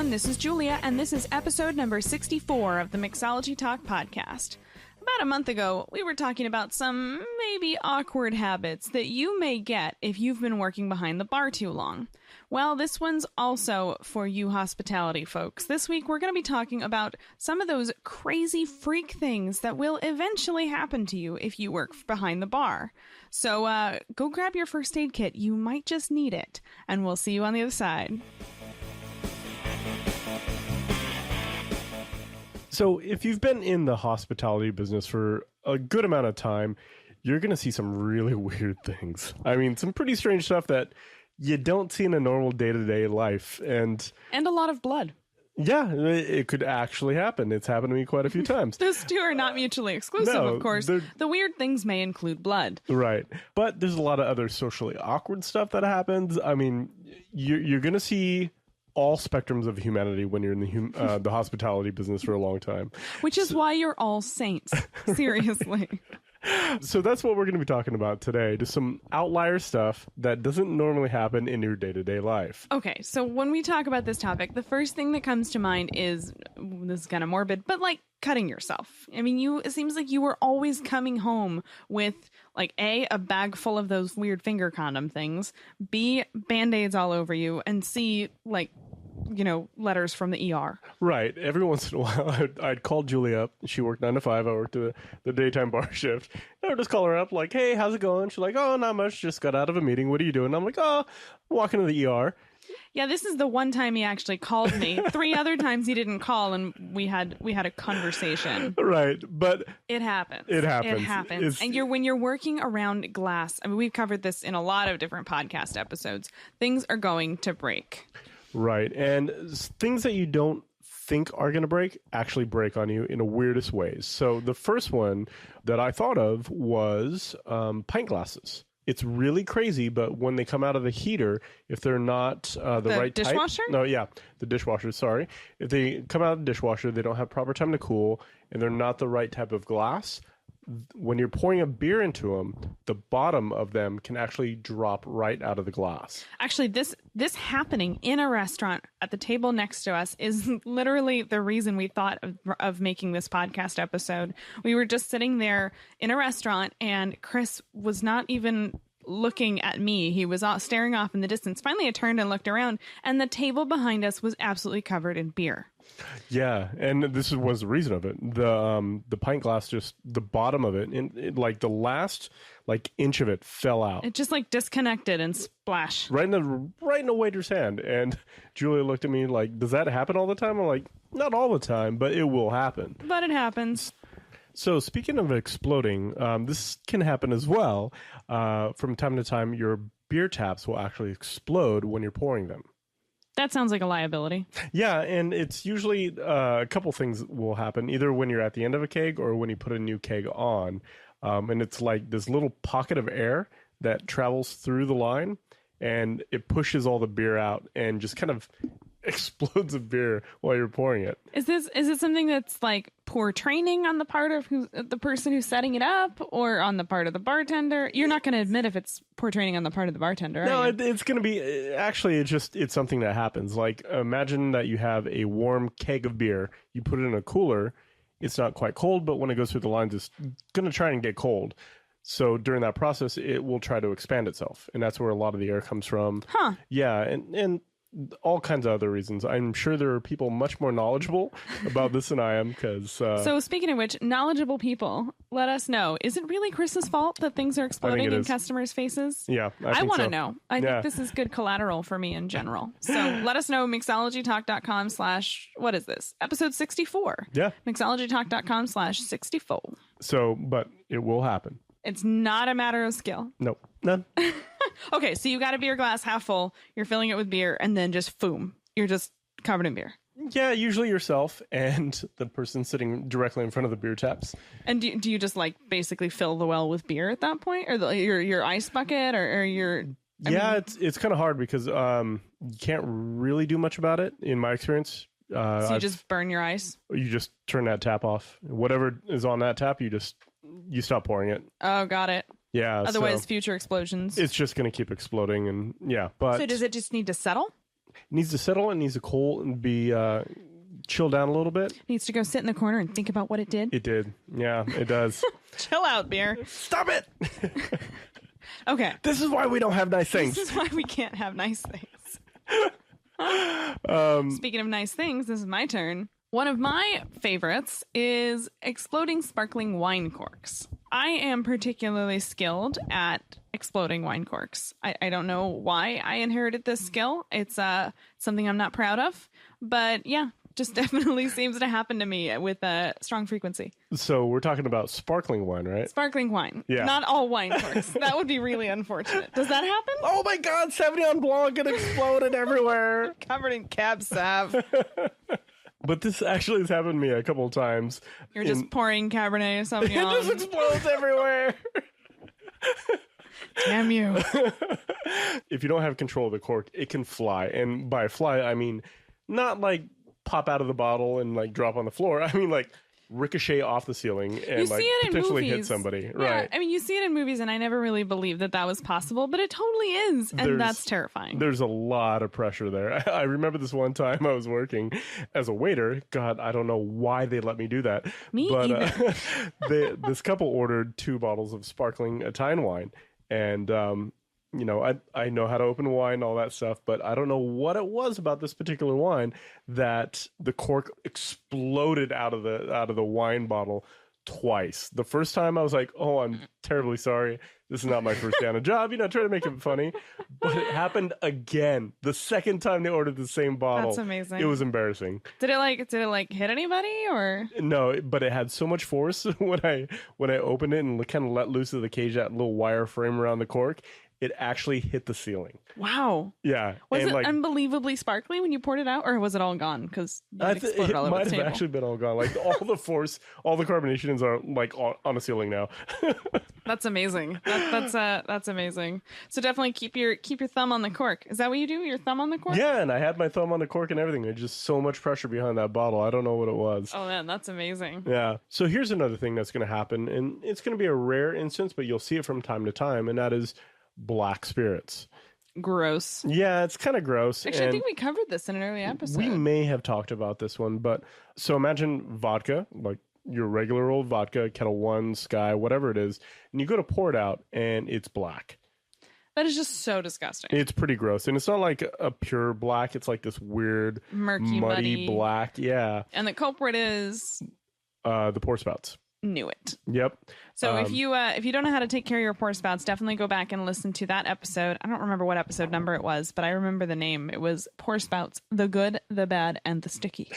everyone. This is Julia, and this is episode number 64 of the Mixology Talk podcast. About a month ago, we were talking about some maybe awkward habits that you may get if you've been working behind the bar too long. Well, this one's also for you hospitality folks. This week, we're going to be talking about some of those crazy freak things that will eventually happen to you if you work behind the bar. So go grab your first aid kit. You might just need it. And we'll see you on the other side. So if you've been in the hospitality business for a good amount of time, you're going to see some really weird things. I mean, some pretty strange stuff that you don't see in a normal day-to-day life. And a lot of blood. Yeah, it could actually happen. It's happened to me quite a few times. Those two are not mutually exclusive, of course. The weird things may include blood. Right. But there's a lot of other socially awkward stuff that happens. I mean, you're going to see all spectrums of humanity when you're in the hospitality business for a long time. Which is why you're all saints. Seriously. So that's what we're going to be talking about today. Just some outlier stuff that doesn't normally happen in your day-to-day life. Okay, so when we talk about this topic, the first thing that comes to mind is, this is kind of morbid, but like cutting yourself. I mean, it seems like you were always coming home with like A, a bag full of those weird finger condom things, B, Band-Aids all over you, and C, like, you know, letters from the ER. Right. Every once in a while, I'd call Julia up. She worked 9 to 5. I worked the daytime bar shift. I would just call her up like, hey, how's it going? She's like, oh, not much. Just got out of a meeting. What are you doing? I'm like, oh, walking to the ER. Yeah, this is the one time he actually called me. 3 other times he didn't call, and we had a conversation. Right, but it happens. It happens. It happens. And when you're working around glass, I mean, we've covered this in a lot of different podcast episodes. Things are going to break. Right, and things that you don't think are going to break actually break on you in the weirdest ways. So the first one that I thought of was pint glasses. It's really crazy, but when they come out of the heater, if they're not the right dishwasher? type... No, yeah, the dishwasher, sorry. If they come out of the dishwasher, they don't have proper time to cool, and they're not the right type of glass, when you're pouring a beer into them, the bottom of them can actually drop right out of the glass. Actually, this happening in a restaurant at the table next to us is literally the reason we thought of making this podcast episode. We were just sitting there in a restaurant, and Chris was not even looking at me. He was staring off in the distance. Finally, I turned and looked around, and the table behind us was absolutely covered in beer. Yeah, and this was the reason of it. The pint glass, just the bottom of it, like the last inch of it fell out. It just like disconnected and splash right in the waiter's hand. And Julia looked at me like, "Does that happen all the time?" I'm like, "Not all the time, but it will happen." But it happens. So speaking of exploding, this can happen as well. From time to time, your beer taps will actually explode when you're pouring them. That sounds like a liability. Yeah, and it's usually a couple things will happen, either when you're at the end of a keg or when you put a new keg on. And it's like this little pocket of air that travels through the line, and it pushes all the beer out and just kind of explodes a beer while you're pouring it. Is it something that's like poor training on the part of the person who's setting it up, or on the part of the bartender? You're not going to admit if it's poor training on the part of the bartender, no, are you? It's going to be actually it's something that happens. Like, imagine that you have a warm keg of beer, you put it in a cooler, it's not quite cold, but when it goes through the lines, it's going to try and get cold. So during that process, it will try to expand itself, and that's where a lot of the air comes from. Huh. Yeah, and all kinds of other reasons. I'm sure there are people much more knowledgeable about this than I am. So speaking of which, knowledgeable people, let us know. Is it really Chris's fault that things are exploding in customers' faces? Yeah, I want to so. know. I think this is good collateral for me in general. So let us know. Mixologytalk.com/ what is this? Episode 64. Yeah. Mixologytalk.com /64. So, but it will happen. It's not a matter of skill. Nope. None. Okay, so you got a beer glass half full, you're filling it with beer, and then just boom, you're just covered in beer. Yeah, usually yourself and the person sitting directly in front of the beer taps. And do you just like basically fill the well with beer at that point, or your ice bucket, or your? It's kind of hard because you can't really do much about it in my experience. So you just burn your ice. You just turn that tap off. Whatever is on that tap, you stop pouring it. Oh, got it. Yeah. Otherwise, future explosions. It's just going to keep exploding, and yeah. But so does it just need to settle? It needs to settle. It needs to cool and be chill down a little bit. Needs to go sit in the corner and think about what it did. It did. Yeah, it does. Chill out, beer. Stop it. Okay. This is why we don't have nice things. This is why we can't have nice things. Speaking of nice things, this is my turn. One of my favorites is exploding sparkling wine corks. I am particularly skilled at exploding wine corks. I don't know why I inherited this skill. It's something I'm not proud of. But yeah, just definitely seems to happen to me with a strong frequency. So we're talking about sparkling wine, right? Sparkling wine. Yeah. Not all wine corks. That would be really unfortunate. Does that happen? Oh my God, Sauvignon Blanc and exploded everywhere. Covered in Cab Sav. But this actually has happened to me a couple of times. You're just pouring Cabernet Sauvignon. It just explodes everywhere. Damn you. If you don't have control of the cork, it can fly. And by fly, I mean not like pop out of the bottle and like drop on the floor. I mean like ricochet off the ceiling and like potentially hit somebody. Yeah, right. I mean, you see it in movies, and I never really believed that was possible, but it totally is, and that's terrifying. There's a lot of pressure there. I remember this one time I was working as a waiter. God, I don't know why they let me do that. Me but either. This couple ordered 2 bottles of sparkling Italian wine, and you know, I know how to open wine and all that stuff, but I don't know what it was about this particular wine that the cork exploded out of the wine bottle twice. The first time I was like, "Oh, I'm terribly sorry. This is not my first day on a job." You know, try to make it funny. But it happened again. The second time they ordered the same bottle. That's amazing. It was embarrassing. Did it hit anybody or? No, but it had so much force when I opened it and kind of let loose of the cage, that little wire frame around the cork. It actually hit the ceiling. Wow. Yeah. Was it unbelievably sparkly when you poured it out, or was it all gone? Because it might have actually been all gone. Like all the force, all the carbonations are like on the ceiling now. That's amazing. That's amazing. So definitely keep your thumb on the cork. Is that what you do? Your thumb on the cork? Yeah, and I had my thumb on the cork and everything. There's just so much pressure behind that bottle. I don't know what it was. Oh man, that's amazing. Yeah. So here's another thing that's going to happen, and it's going to be a rare instance, but you'll see it from time to time, and that is black spirits. Gross. Yeah, it's kind of gross. Actually, I think we covered this in an early episode. We may have talked about this one, but so imagine vodka, like your regular old vodka, Kettle One, Sky, whatever it is, and you go to pour it out and it's black. That is just so disgusting. It's pretty gross. And it's not like a pure black. It's like this weird, murky, muddy black. Yeah. And the culprit is? The pour spouts. Knew it. Yep. So if you don't know how to take care of your pour spouts, definitely go back and listen to that episode. I don't remember what episode number it was, but I remember the name. It was Pour Spouts, the Good, the Bad, and the Sticky.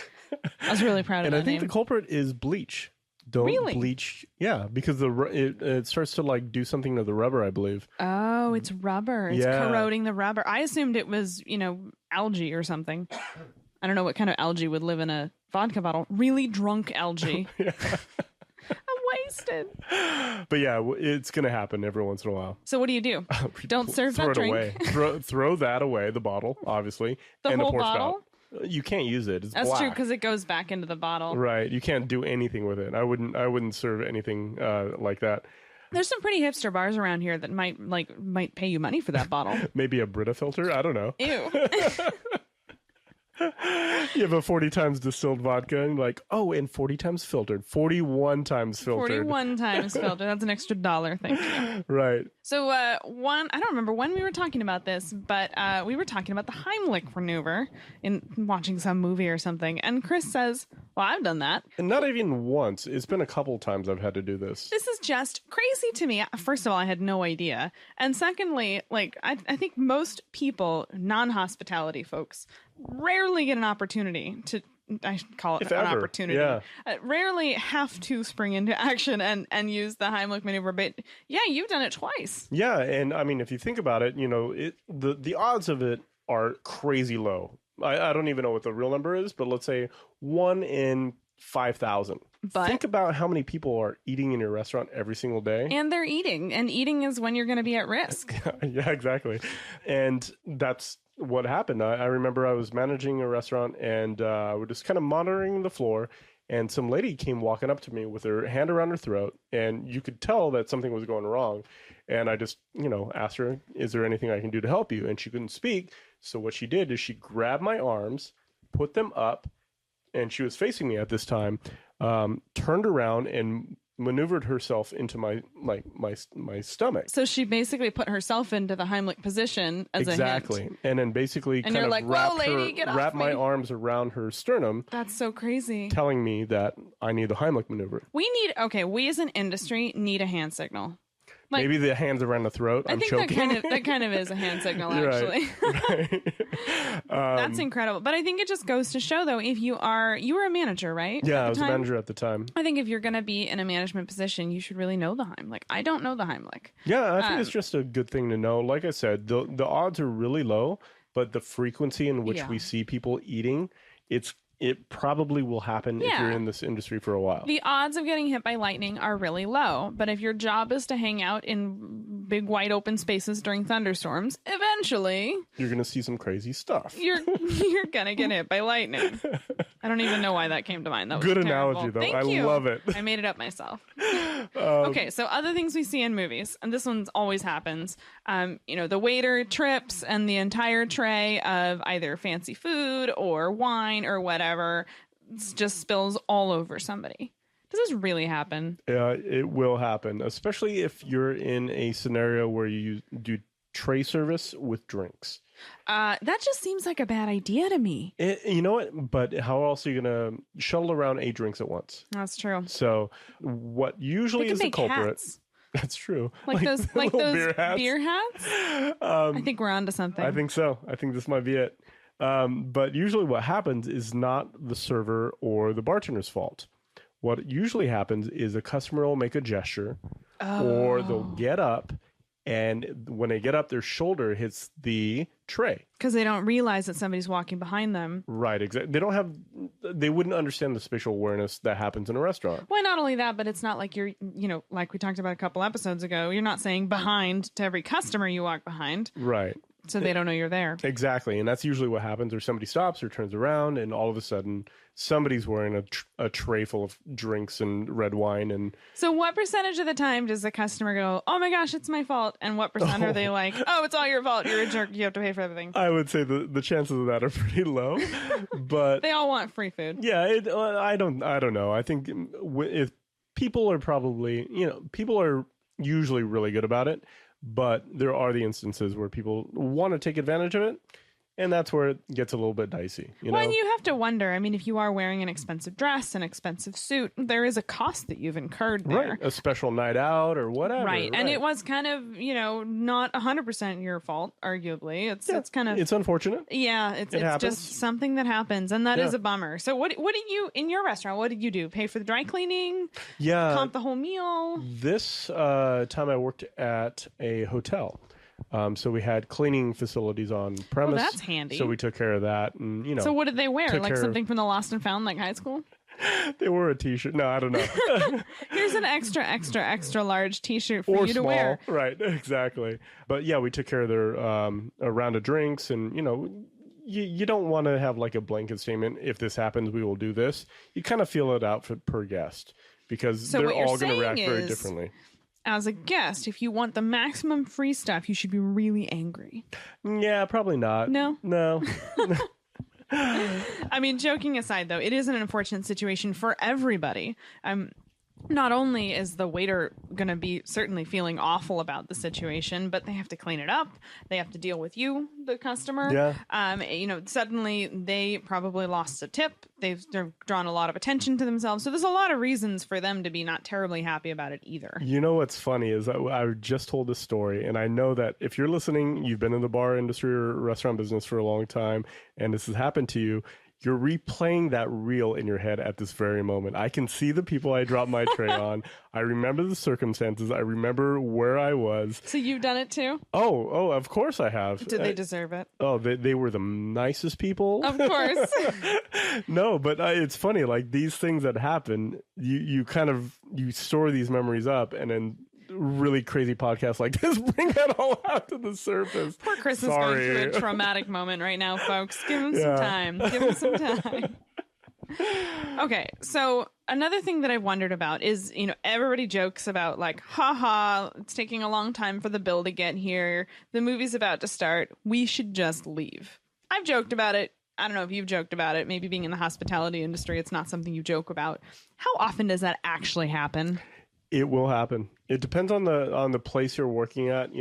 I was really proud of that name. And I think the culprit is bleach. Don't bleach. Yeah, because it starts to like do something to the rubber, I believe. Oh, it's rubber. It's corroding the rubber. I assumed it was, algae or something. I don't know what kind of algae would live in a vodka bottle. Really drunk algae. Yeah. I'm wasted. But yeah, it's going to happen every once in a while. So what do you do? Don't serve that drink. Away. Throw that away, the bottle, obviously. The and whole the pour bottle? Spout. You can't use it. It's That's black. true, because it goes back into the bottle. Right. You can't do anything with it. I wouldn't serve anything like that. There's some pretty hipster bars around here that might pay you money for that bottle. Maybe a Brita filter? I don't know. Ew. You have a 40 times distilled vodka and like, and 40 times filtered. 41 times filtered. 41 times filtered. That's an extra $1. Thank you. Right. So I don't remember when we were talking about this, but we were talking about the Heimlich maneuver in watching some movie or something. And Chris says, well, I've done that. And not even once. It's been a couple times I've had to do this. This is just crazy to me. First of all, I had no idea. And secondly, I think most people, non-hospitality folks, rarely get an opportunity to, I should call it an opportunity. Yeah. Rarely have to spring into action and use the Heimlich maneuver. But yeah, you've done it twice. Yeah. And I mean, if you think about it, the odds of it are crazy low. I don't even know what the real number is, but let's say 1 in 5,000. But think about how many people are eating in your restaurant every single day. And they're eating. And eating is when you're going to be at risk. Yeah, exactly. And that's what happened. I remember I was managing a restaurant and we're just kind of monitoring the floor. and some lady came walking up to me with her hand around her throat, and you could tell that something was going wrong. And I just, asked her, is there anything I can do to help you? And she couldn't speak. So what she did is she grabbed my arms, put them up, and she was facing me at this time, turned around and maneuvered herself into my stomach. So she basically put herself into the Heimlich position as a hint. Exactly. And then basically and you're like, whoa, lady, get off wrap me. my arms around her sternum. That's so crazy. Telling me that I need the Heimlich maneuver. We as an industry need a hand signal. Like, maybe the hands around the throat. I think choking. that kind of is a hand signal, actually. Right. That's incredible. But I think it just goes to show, though, if you were a manager, right? Yeah, I was a manager at the time. I think if you're going to be in a management position, you should really know the Heimlich. I don't know the Heimlich. Yeah, I think it's just a good thing to know. Like I said, the odds are really low, but the frequency in which we see people eating, it probably will happen if you're in this industry for a while. The odds of getting hit by lightning are really low, but if your job is to hang out in big wide open spaces during thunderstorms, eventually you're going to see some crazy stuff. You're going to get hit by lightning. I don't even know why that came to mind. That was good terrible. Analogy, though. Thank you. Love it. I made it up myself. Okay, so other things we see in movies, and this one always happens. The waiter trips and the entire tray of either fancy food or wine or whatever just spills all over somebody. Does this really happen? Yeah, it will happen, especially if you're in a scenario where you do tray service with drinks. That just seems like a bad idea to me. You know what? But how else are you going to shuttle around 8 drinks at once? That's true. So what usually is the culprit? Hats. That's true. Like those beer hats. Beer hats? I think we're onto something. I think so. I think this might be it. But usually what happens is not the server or the bartender's fault. What usually happens is a customer will make a gesture or they'll get up, and when they get up, their shoulder hits the tray. Because they don't realize that somebody's walking behind them. Right, exactly. They wouldn't understand the spatial awareness that happens in a restaurant. Well, not only that, but it's not like you're, like we talked about a couple episodes ago, you're not saying behind to every customer you walk behind. Right. So they don't know you're there. Exactly. And that's usually what happens, or somebody stops or turns around, and all of a sudden somebody's wearing a tray full of drinks and red wine. And so what percentage of the time does the customer go, oh my gosh, it's my fault? And what percent are they like, oh, it's all your fault, you're a jerk, you have to pay for everything? I would say the chances of that are pretty low. But they all want free food. Yeah, I don't know. I think if people are probably, people are usually really good about it. But there are the instances where people want to take advantage of it, and that's where it gets a little bit dicey. Well, and you have to wonder, I mean, if you are wearing an expensive dress, an expensive suit, there is a cost that you've incurred there. Right, a special night out or whatever. Right, and it was kind of, not 100% your fault, arguably. It's kind of... It's unfortunate. Yeah, it's just something that happens, and that is a bummer. So what did you, in your restaurant, what did you do? Pay for the dry cleaning? Yeah. Comp the whole meal? This time I worked at a hotel. So we had cleaning facilities on premise. Well, that's handy. So we took care of that, and So what did they wear? Like something from the Lost and Found, like high school? They wore a T-shirt. No, I don't know. Here's an extra large T-shirt for you to wear. Right, exactly. But yeah, we took care of their a round of drinks, and you don't want to have like a blanket statement. If this happens, we will do this. You kind of feel it out per guest, because they're all going to react very differently. As a guest, if you want the maximum free stuff, you should be really angry. Yeah, probably not. No? No. I mean, joking aside, though, it is an unfortunate situation for everybody. Not only is the waiter going to be certainly feeling awful about the situation, but they have to clean it up. They have to deal with you, the customer. Yeah. Suddenly they probably lost a tip. They've drawn a lot of attention to themselves. So there's a lot of reasons for them to be not terribly happy about it either. You know what's funny is I just told this story, and I know that if you're listening, you've been in the bar industry or restaurant business for a long time, and this has happened to you. You're replaying that reel in your head at this very moment. I can see the people I dropped my tray on. I remember the circumstances. I remember where I was. So you've done it too? Oh, of course I have. Did they deserve it? Oh, they were the nicest people. Of course. No, but it's funny. Like these things that happen, you store these memories up, and then really crazy podcasts like this bring that all out to the surface. Poor Chris is going through a traumatic moment right now, folks. Give him some time. Give him some time. Okay, so another thing that I wondered about is, everybody jokes about like, haha, it's taking a long time for the bill to get here. The movie's about to start. We should just leave. I've joked about it. I don't know if you've joked about it. Maybe being in the hospitality industry, it's not something you joke about. How often does that actually happen? It will happen. It depends on the place you're working at.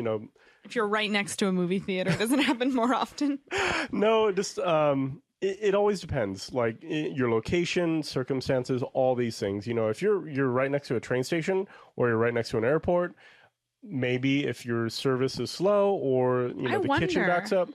If you're right next to a movie theater, does it happen more often? No, just it always depends. Like your location, circumstances, all these things. If you're right next to a train station or you're right next to an airport, maybe if your service is slow or the kitchen backs up.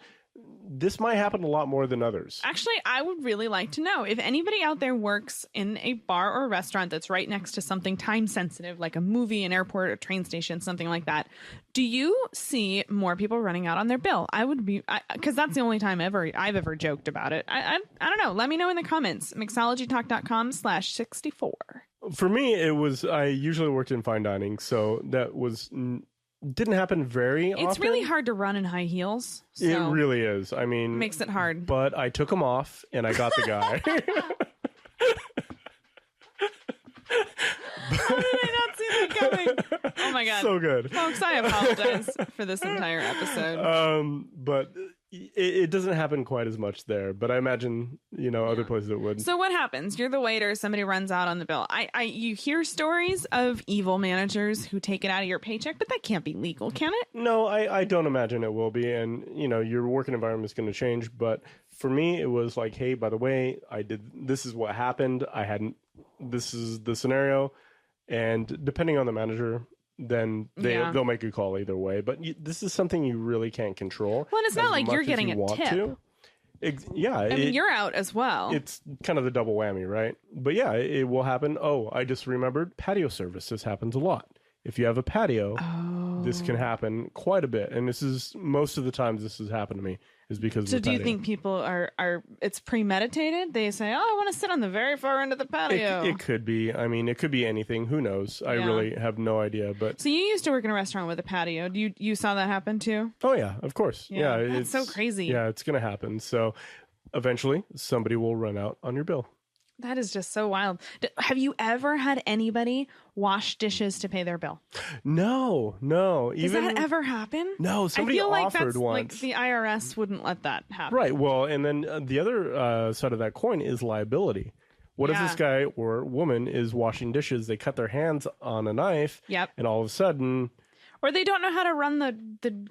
This might happen a lot more than others. Actually, I would really like to know if anybody out there works in a bar or a restaurant that's right next to something time sensitive, like a movie, an airport, a train station, something like that. Do you see more people running out on their bill? I would be, because that's the only time I've ever joked about it. I don't know. Let me know in the comments. Mixologytalk.com/64. For me, I usually worked in fine dining, so that didn't happen very often. It's really hard to run in high heels. So it really is. I mean, makes it hard. But I took them off and I got the guy. How did I not see that coming? Oh my god. So good. Folks, I apologize for this entire episode. But it doesn't happen quite as much there, but I imagine, other places it would. So what happens? You're the waiter, somebody runs out on the bill. You hear stories of evil managers who take it out of your paycheck, but that can't be legal, can it? No, I don't imagine it will be. And, your working environment is going to change. But for me, it was like, hey, by the way, this is what happened. This is the scenario. And depending on the manager, then they'll make a call either way. But this is something you really can't control. Well, and it's not like you're getting a tip. I mean, you're out as well. It's kind of the double whammy, right? But yeah, it will happen. Oh, I just remembered patio service. This happens a lot. If you have a patio, this can happen quite a bit. And this is most of the times this has happened to me is because of the patio. So do you think people are it's premeditated? They say, oh, I want to sit on the very far end of the patio. It could be. I mean, it could be anything. Who knows? I really have no idea. But so you used to work in a restaurant with a patio. You saw that happen too? Oh, yeah, of course. Yeah, it's so crazy. Yeah, it's going to happen. So eventually somebody will run out on your bill. That is just so wild. Have you ever had anybody wash dishes to pay their bill? No. Does that ever happen? No, somebody offered once. Like the IRS wouldn't let that happen. Right. Well, and then the other side of that coin is liability. What if this guy or woman is washing dishes, they cut their hands on a knife, and all of a sudden... Or they don't know how to run the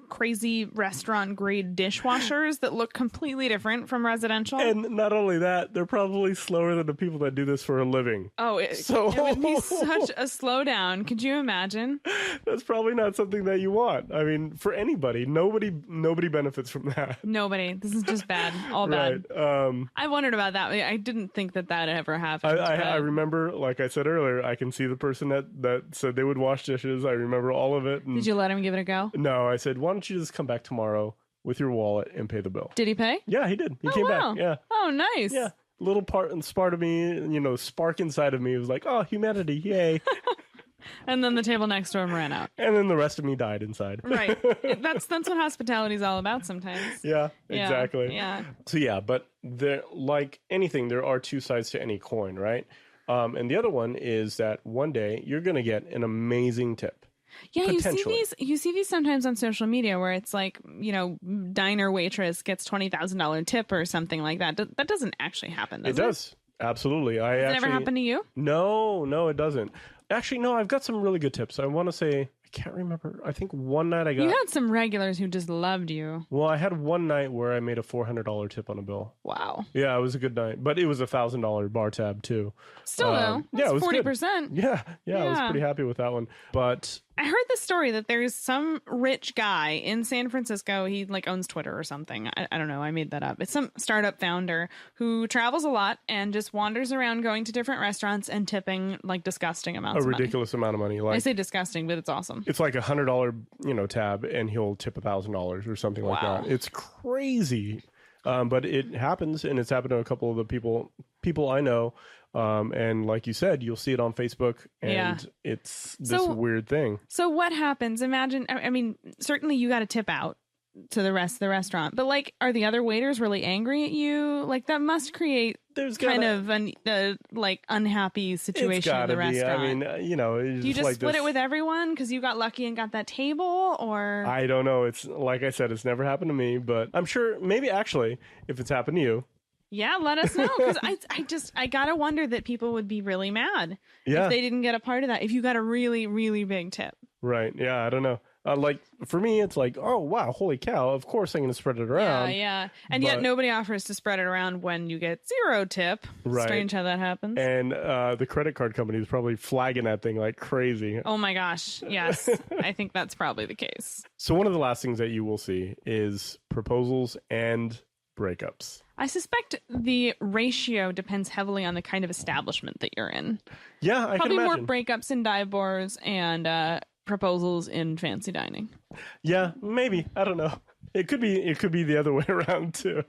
crazy restaurant grade dishwashers that look completely different from residential. And not only that, they're probably slower than the people that do this for a living. Oh, it would be such a slowdown. Could you imagine? That's probably not something that you want. I mean, for anybody, nobody benefits from that. Nobody. This is just bad. All bad. Right. I wondered about that. I didn't think that ever happened. I remember, like I said earlier, I can see the person that said they would wash dishes. I remember all of it. Did you let him give it a go? No, I said, why don't you just come back tomorrow with your wallet and pay the bill? Did he pay? Yeah, he did. He came back. Yeah. Oh, nice. Yeah. Little spark of me, spark inside of me was like, oh, humanity, yay. And then the table next to him ran out. And then the rest of me died inside. Right. That's what hospitality is all about sometimes. Yeah, exactly. Yeah. So yeah, but like anything, there are two sides to any coin, right? And the other one is that one day you're going to get an amazing tip. Yeah, you see these sometimes on social media where it's like, diner waitress gets $20,000 tip or something like that. That doesn't actually happen, does it? It does. Absolutely. Does it ever happen to you? No, it doesn't. Actually, no, I've got some really good tips. I want to say, I can't remember. I think one night I got... You had some regulars who just loved you. Well, I had one night where I made a $400 tip on a bill. Wow. Yeah, it was a good night. But it was a $1,000 bar tab, too. Still, though. That's it was 40%. Good. Yeah, I was pretty happy with that one. But... I heard the story that there's some rich guy in San Francisco. He owns Twitter or something. I don't know. I made that up. It's some startup founder who travels a lot and just wanders around going to different restaurants and tipping disgusting amounts of money. A ridiculous amount of money. I say disgusting, but it's awesome. It's like $100, tab and he'll tip $1,000 or something like that. It's crazy. But it happens, and it's happened to a couple of the people I know. And like you said, you'll see it on Facebook, and it's this weird thing. So what happens? Imagine, I mean, certainly you got to tip out to the rest of the restaurant, but are the other waiters really angry at you? That must create there's kind of an like unhappy situation in the restaurant. I mean, do you just split it with everyone because you got lucky and got that table, or I don't know. It's like I said, it's never happened to me, but I'm sure maybe actually if it's happened to you. Yeah, let us know, because I gotta wonder that people would be really mad if they didn't get a part of that. If you got a really, really big tip, right? Yeah, I don't know. Like for me, it's like, oh wow, holy cow! Of course, I'm going to spread it around. Yeah, and yet nobody offers to spread it around when you get 0 tip. Right. Strange how that happens. And the credit card company is probably flagging that thing like crazy. Oh my gosh, yes, I think that's probably the case. So one of the last things that you will see is proposals and breakups. I suspect the ratio depends heavily on the kind of establishment that you're in. Yeah, I probably can imagine. More breakups in dive bars and proposals in fancy dining. Yeah, maybe. I don't know. It could be the other way around too.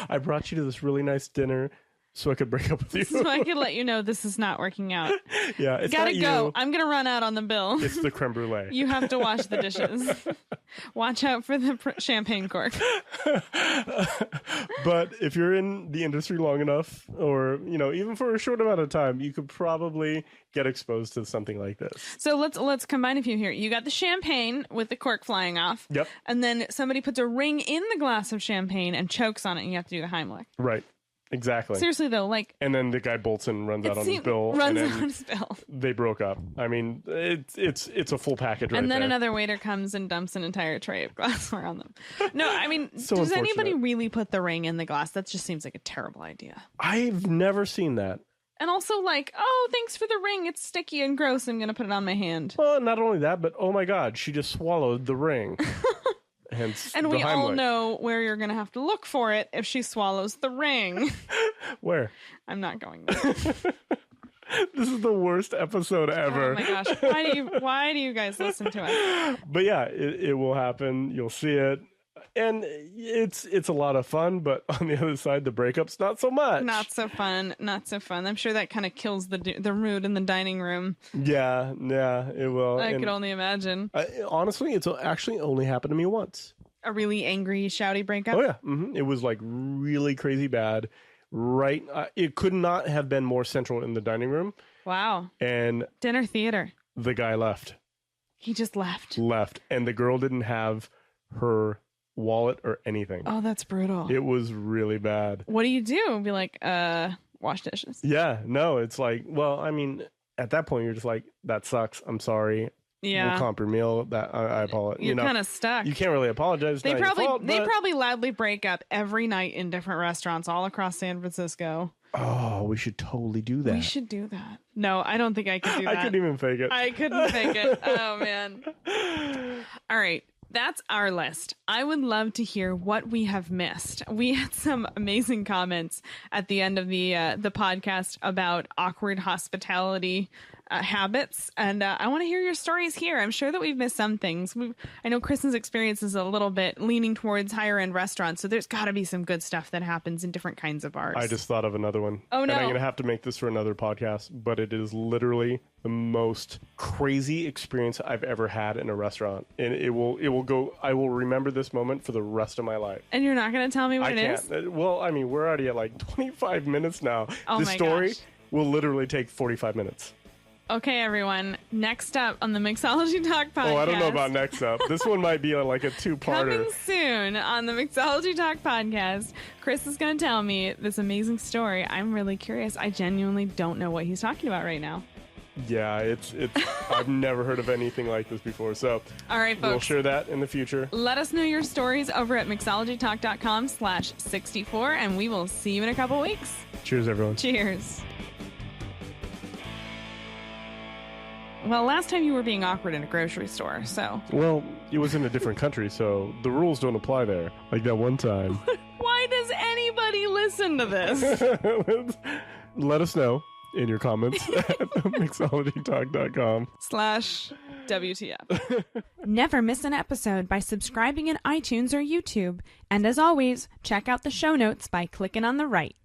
I brought you to this really nice dinner so I could break up with you. So I could let you know this is not working out. Yeah, it's gotta not go. You. I'm gonna run out on the bill. It's the creme brulee. You have to wash the dishes. Watch out for the champagne cork. But if you're in the industry long enough, or even for a short amount of time, you could probably get exposed to something like this. So let's combine a few here. You got the champagne with the cork flying off. Yep. And then somebody puts a ring in the glass of champagne and chokes on it, and you have to do the Heimlich. Right. Exactly. Seriously though, like, and then the guy bolts and runs out on his bill. And then they broke up. I mean, it's a full package. And then there. Another waiter comes and dumps an entire tray of glassware on them. No, I mean, So does unfortunate. anybody really put the ring in the glass? That just seems like a terrible idea. I've never seen that. And also, like, oh, thanks for the ring. It's sticky and gross. I'm gonna put it on my hand. Well, not only that, but oh my God, she just swallowed the ring. Hence and the we all Heimlich. know where you're gonna have to look for it if she swallows the ring. Where? I'm not going there. This is the worst episode ever. Oh my gosh. Why do you guys listen to us? But yeah, it will happen. You'll see it. And it's a lot of fun, but on the other side, the breakups, not so much. Not so fun. I'm sure that kind of kills the mood in the dining room. Yeah, it will. I could only imagine. Honestly, it's actually only happened to me once. A really angry, shouty breakup? Oh, yeah. Mm-hmm. It was like really crazy bad. Right. It could not have been more central in the dining room. Wow. And dinner theater. The guy left. He just left. And the girl didn't have her wallet or anything. Oh, that's brutal. It was really bad. What do you do? Be like, wash dishes. Yeah, no, it's like, well, I mean, at that point you're just like, that sucks. I'm sorry. Yeah. We'll comp your meal. That I apologize. You're kind of stuck. You can't really apologize. They probably loudly break up every night in different restaurants all across San Francisco. Oh, we should totally do that. We should do that. No, I don't think I could do that. I couldn't even fake it. I couldn't fake it. Oh man. All right. That's our list. I would love to hear what we have missed. We had some amazing comments at the end of the podcast about awkward hospitality habits, and I want to hear your stories here. I'm sure that we've missed some things. I know Kristen's experience is a little bit leaning towards higher end restaurants, so there's got to be some good stuff that happens in different kinds of bars. I just thought of another one. Oh no! And I'm gonna have to make this for another podcast, but it is literally the most crazy experience I've ever had in a restaurant, and it will go. I will remember this moment for the rest of my life. And you're not gonna tell me what it is? Well, I mean, we're already at like 25 minutes now. Oh this my story gosh. will literally take 45 minutes. Okay, everyone. Next up on the Mixology Talk podcast. Oh, I don't know about next up. This one might be like a two-parter. Coming soon on the Mixology Talk podcast, Chris is going to tell me this amazing story. I'm really curious. I genuinely don't know what he's talking about right now. Yeah, it's. I've never heard of anything like this before. So, all right, folks. We'll share that in the future. Let us know your stories over at mixologytalk.com/64, and we will see you in a couple weeks. Cheers, everyone. Cheers. Well, last time you were being awkward in a grocery store, so... Well, it was in a different country, so the rules don't apply there. Like that one time. Why does anybody listen to this? Let us know in your comments at mixologytalk.com/WTF. Never miss an episode by subscribing in iTunes or YouTube. And as always, check out the show notes by clicking on the right.